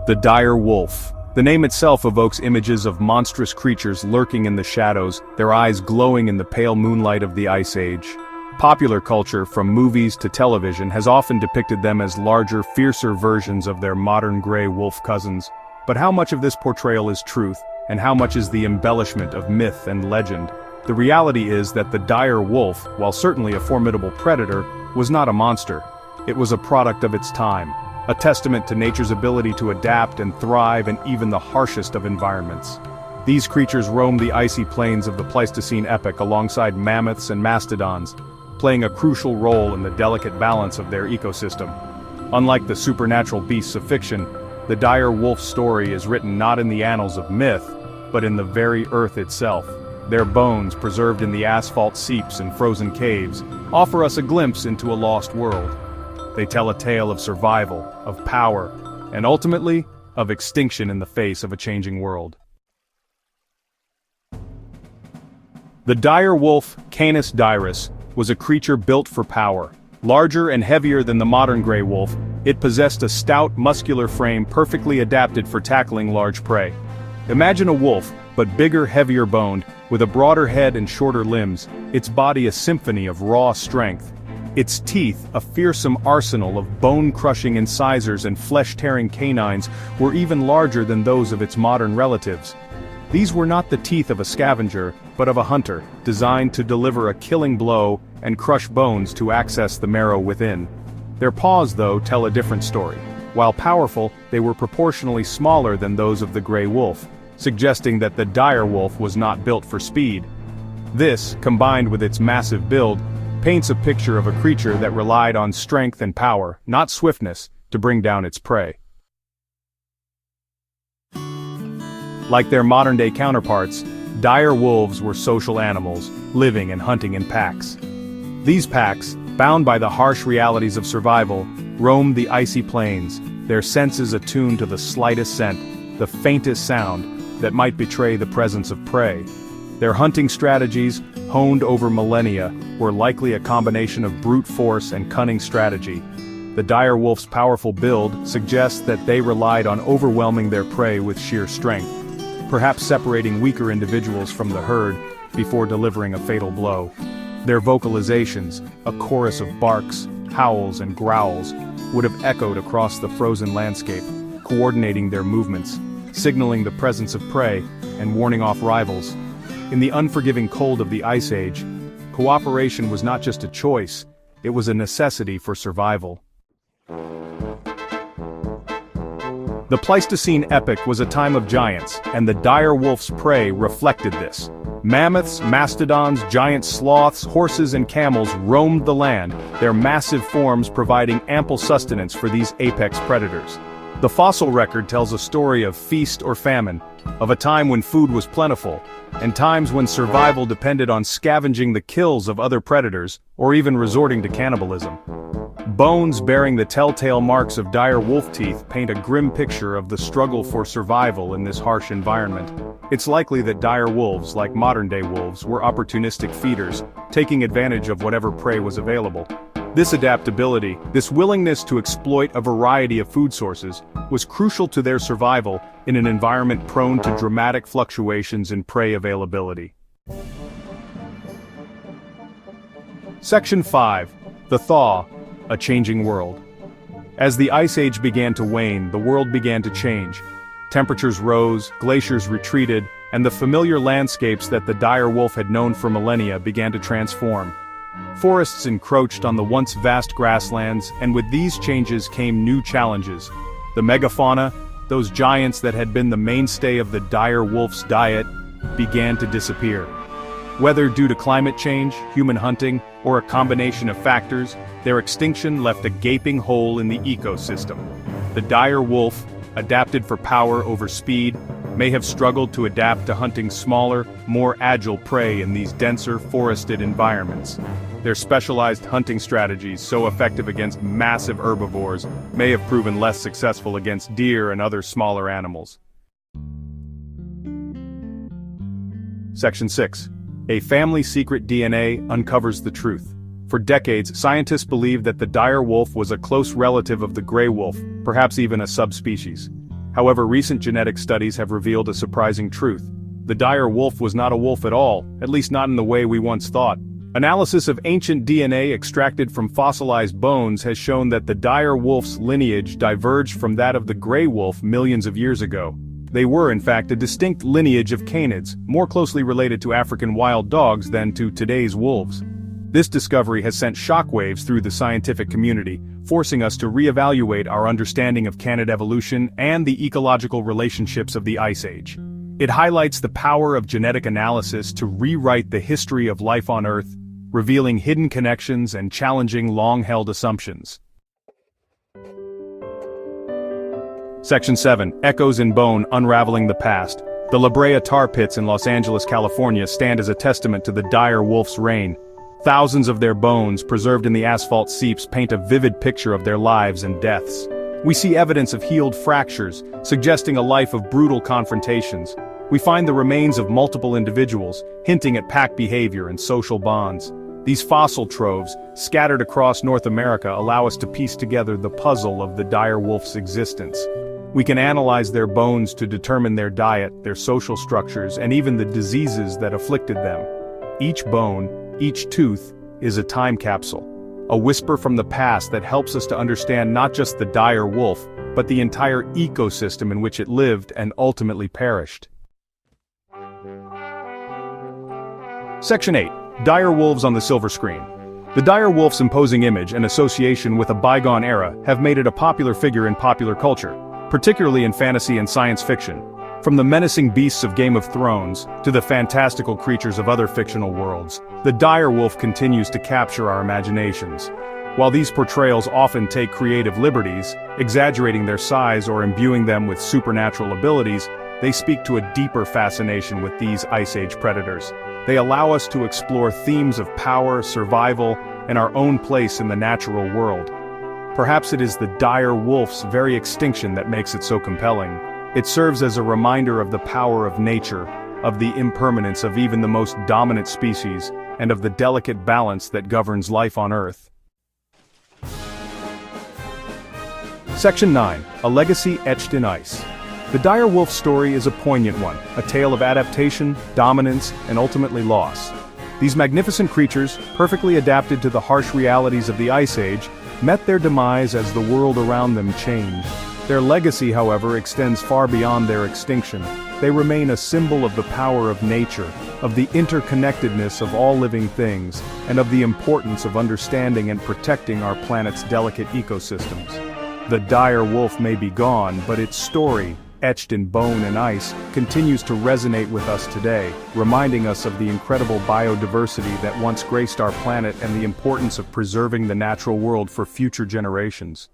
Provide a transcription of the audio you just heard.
The dire wolf. The name itself evokes images of monstrous creatures lurking in the shadows, their eyes glowing in the pale moonlight of the Ice Age. Popular culture, from movies to television, has often depicted them as larger, fiercer versions of their modern gray wolf cousins. But how much of this portrayal is truth, and how much is the embellishment of myth and legend? The reality is that the dire wolf, while certainly a formidable predator, was not a monster. It was a product of its time, a testament to nature's ability to adapt and thrive in even the harshest of environments. These creatures roamed the icy plains of the Pleistocene epoch alongside mammoths and mastodons, playing a crucial role in the delicate balance of their ecosystem. Unlike the supernatural beasts of fiction, the dire wolf's story is written not in the annals of myth, but in the very earth itself. Their bones, preserved in the asphalt seeps and frozen caves, offer us a glimpse into a lost world. They tell a tale of survival, of power, and ultimately, of extinction in the face of a changing world. The dire wolf, Canis dirus, was a creature built for power. Larger and heavier than the modern gray wolf, it possessed a stout, muscular frame perfectly adapted for tackling large prey. Imagine a wolf, but bigger, heavier boned, with a broader head and shorter limbs, its body a symphony of raw strength. Its teeth, a fearsome arsenal of bone-crushing incisors and flesh-tearing canines, were even larger than those of its modern relatives. These were not the teeth of a scavenger, but of a hunter, designed to deliver a killing blow and crush bones to access the marrow within. Their paws, though, tell a different story. While powerful, they were proportionally smaller than those of the gray wolf, suggesting that the dire wolf was not built for speed. This, combined with its massive build, paints a picture of a creature that relied on strength and power, not swiftness, to bring down its prey. Like their modern-day counterparts, dire wolves were social animals, living and hunting in packs. These packs, bound by the harsh realities of survival, roamed the icy plains, their senses attuned to the slightest scent, the faintest sound, that might betray the presence of prey. Their hunting strategies, honed over millennia, were likely a combination of brute force and cunning strategy. The dire wolf's powerful build suggests that they relied on overwhelming their prey with sheer strength, perhaps separating weaker individuals from the herd before delivering a fatal blow. Their vocalizations, a chorus of barks, howls, and growls, would have echoed across the frozen landscape, coordinating their movements, signaling the presence of prey, and warning off rivals. In the unforgiving cold of the Ice Age, cooperation was not just a choice, it was a necessity for survival. The Pleistocene epoch was a time of giants, and the dire wolf's prey reflected this. Mammoths, mastodons, giant sloths, horses and camels roamed the land, their massive forms providing ample sustenance for these apex predators. The fossil record tells a story of feast or famine, of a time when food was plentiful, and times when survival depended on scavenging the kills of other predators, or even resorting to cannibalism. Bones bearing the telltale marks of dire wolf teeth paint a grim picture of the struggle for survival in this harsh environment. It's likely that dire wolves, like modern-day wolves, were opportunistic feeders, taking advantage of whatever prey was available. This adaptability, this willingness to exploit a variety of food sources, was crucial to their survival in an environment prone to dramatic fluctuations in prey availability. Section 5. The Thaw, a Changing World. As the Ice Age began to wane, the world began to change. Temperatures rose, glaciers retreated, and the familiar landscapes that the dire wolf had known for millennia began to transform. Forests encroached on the once vast grasslands, and with these changes came new challenges. The megafauna, those giants that had been the mainstay of the dire wolf's diet, began to disappear. Whether due to climate change, human hunting, or a combination of factors, their extinction left a gaping hole in the ecosystem. The dire wolf, adapted for power over speed, may have struggled to adapt to hunting smaller, more agile prey in these denser, forested environments. Their specialized hunting strategies, so effective against massive herbivores, may have proven less successful against deer and other smaller animals. Section 6. A family secret DNA uncovers the truth. For decades, scientists believed that the dire wolf was a close relative of the gray wolf, perhaps even a subspecies. However, recent genetic studies have revealed a surprising truth. The dire wolf was not a wolf at all, at least not in the way we once thought. Analysis of ancient DNA extracted from fossilized bones has shown that the dire wolf's lineage diverged from that of the gray wolf millions of years ago. They were, in fact, a distinct lineage of canids, more closely related to African wild dogs than to today's wolves. This discovery has sent shockwaves through the scientific community, forcing us to reevaluate our understanding of canid evolution and the ecological relationships of the Ice Age. It highlights the power of genetic analysis to rewrite the history of life on Earth, revealing hidden connections and challenging long-held assumptions. Section 7. Echoes in Bone Unraveling the Past. The La Brea tar pits in Los Angeles, California stand as a testament to the dire wolf's reign. Thousands of their bones, preserved in the asphalt seeps, paint a vivid picture of their lives and deaths. We see evidence of healed fractures, suggesting a life of brutal confrontations. We find the remains of multiple individuals, hinting at pack behavior and social bonds. These fossil troves, scattered across North America, allow us to piece together the puzzle of the dire wolf's existence. We can analyze their bones to determine their diet, their social structures, and even the diseases that afflicted them. Each bone, each tooth, is a time capsule, a whisper from the past that helps us to understand not just the dire wolf, but the entire ecosystem in which it lived and ultimately perished. Section 8. Dire wolves on the silver screen. The dire wolf's imposing image and association with a bygone era have made it a popular figure in popular culture, particularly in fantasy and science fiction. From the menacing beasts of Game of Thrones to the fantastical creatures of other fictional worlds, the dire wolf continues to capture our imaginations. While these portrayals often take creative liberties, exaggerating their size or imbuing them with supernatural abilities, they speak to a deeper fascination with these Ice Age predators. They allow us to explore themes of power, survival, and our own place in the natural world. Perhaps it is the dire wolf's very extinction that makes it so compelling. It serves as a reminder of the power of nature, of the impermanence of even the most dominant species, and of the delicate balance that governs life on Earth. Section 9. A Legacy Etched in Ice. The dire wolf story is a poignant one, a tale of adaptation, dominance, and ultimately loss. These magnificent creatures, perfectly adapted to the harsh realities of the Ice Age, met their demise as the world around them changed. Their legacy, however, extends far beyond their extinction. They remain a symbol of the power of nature, of the interconnectedness of all living things, and of the importance of understanding and protecting our planet's delicate ecosystems. The dire wolf may be gone, but its story, etched in bone and ice, continues to resonate with us today, reminding us of the incredible biodiversity that once graced our planet and the importance of preserving the natural world for future generations.